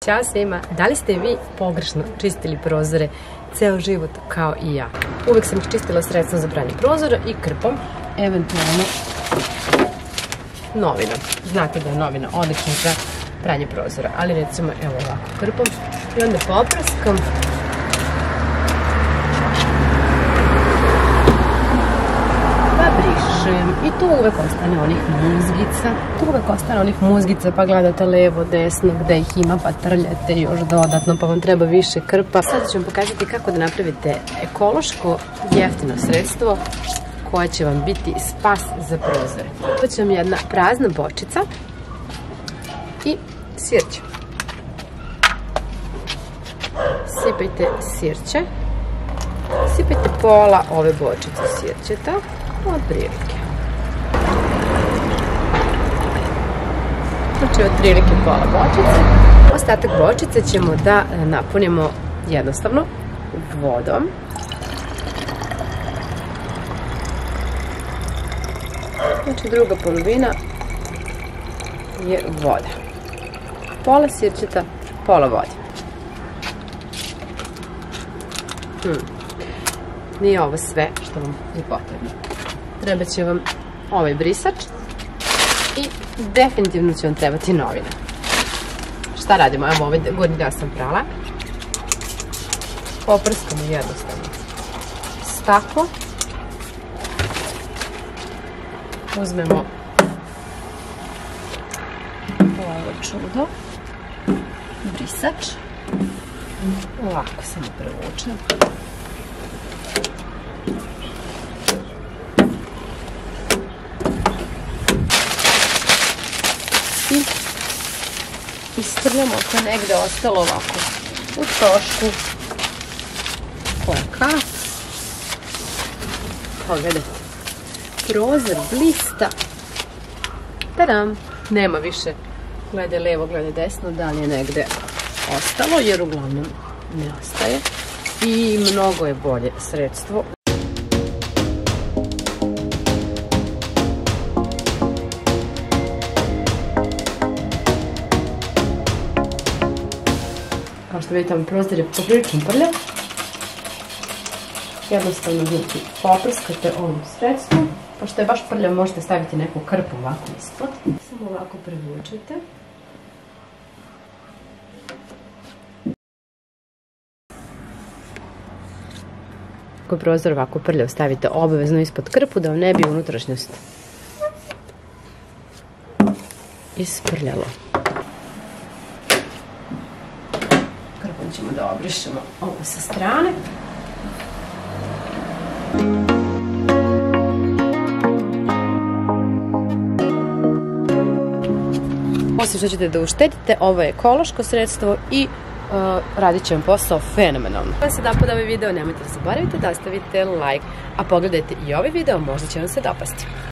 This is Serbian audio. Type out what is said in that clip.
Ćao svima, da li ste vi pogrešno čistili prozore ceo život kao i ja? Uvek sam ih čistila sredstvom za pranje prozora i krpom, eventualno novinom. Znate da je novina odlična za pranje prozora, ali recimo evo ovako krpom i onda popraskam. I tu uvek ostane onih muzgica, pa gledate levo, desno, gde ih ima, pa trljate još dodatno, pa vam treba više krpa. Sad ću vam pokazati kako da napravite ekološko, jeftino sredstvo koje će vam biti spas za prozore. To će vam jedna prazna bočica i sirće. Sipajte sirće. Sipajte pola ove bočice sirćeta, otprilike. Znači otprilike pola bočice. Ostatak bočice ćemo da napunimo jednostavno vodom. Znači druga polovina je voda. Pola sirćeta, pola vode. Nije ovo sve što vam je potrebno. Treba će vam ovaj brisač i definitivno će vam trebati novina. Šta radimo? Evo ovaj gornji deo sam prala. Poprskamo jednostavno staklo. Uzmemo ovo čudo. Brisač. Ovako samo prevučem. I istrljamo ako je negde ostalo ovako u trošku. Oka. Pogledajte. Prozor blista. Tadam! Nema više glede levo, glede desno, da li je negde ostalo, jer uglavnom ne ostaje. I mnogo je bolje sredstvo. Kao što vidite, prozor je poprilično prljav. Jednostavno vi poprskate ovom sredstvom. Pošto je baš prljav, možete staviti neku krpu ovako ispod. Samo ovako prevučete. Ako je prozor ovako prljav, stavite obavezno ispod krpu da vam ne bi unutrašnjost isprljalo. Krpom ćemo da obrišemo ovo sa strane. Osim što ćete da uštedite, ovo je ekološko sredstvo i radit će vam posao fenomenalno. Ako vam se dopada ovaj video, nemojte da zaboravite da ostavite like, a pogledajte i ovaj video, možda će vam se dopasti.